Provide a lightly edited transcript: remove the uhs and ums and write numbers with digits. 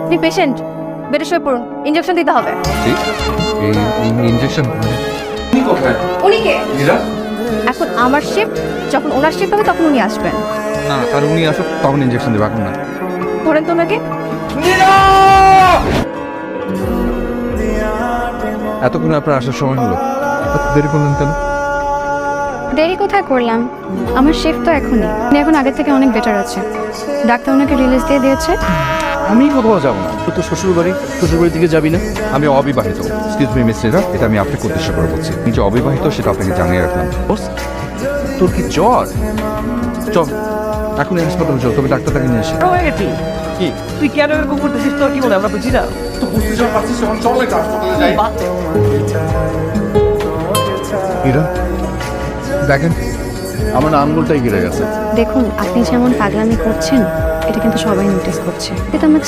আপনি পেশেন্ট, বেডে শুয়ে পড়ুন, ইনজেকশন দিতে হবে। ইনজেকশন উনি কে? এখন আমার শিফট, যখন ওনার শিফট হবে তখন উনি আসবেন। না, আর উনি আসুক তখন ইনজেকশন দেবে, এখন না। ধরেন তো ওনাকে। এতক্ষণ আপনার আসার সময় হলো, এত দেরি করলেন কেন? দেরি কোথায় করলাম, আমার শিফট তো এখনই। উনি এখন আগের থেকে অনেক বেটার আছে, ডাক্তার ওনাকে রিলিজ দিয়ে দিয়েছে। আমি কোথাও যাবো না। তো শ্বশুরবাড়ি দিকে যাবি না? আমি অবিবাহিত। এক্সকিউজ মি মিস্টার, এটা আমি আপনাকে উদ্দেশ্য করে বলছি। আমি যে অবিবাহিত সেটা আপনাকে জানিয়ে রাখলাম। তোর কি জ্বর? চল এখনই হাসপাতালে চল, তবে ডাক্তার তাকে নিয়ে এসে। হয়ে গেছি কি? তুই কেন এরকম করতেছিস? তোর কি মনে হয় আমরা বুঝি না? তো বুঝতে যখন পারছিস তখন চল না হাসপাতালে যাই। হীরা, দেখেন আমার আঙ্গুলটাই গিরে গেছে। দেখুন, আপনি যেমন পাগলামি করছেন এটা কিন্তু সবাই নোটিস করছে। এটা আমার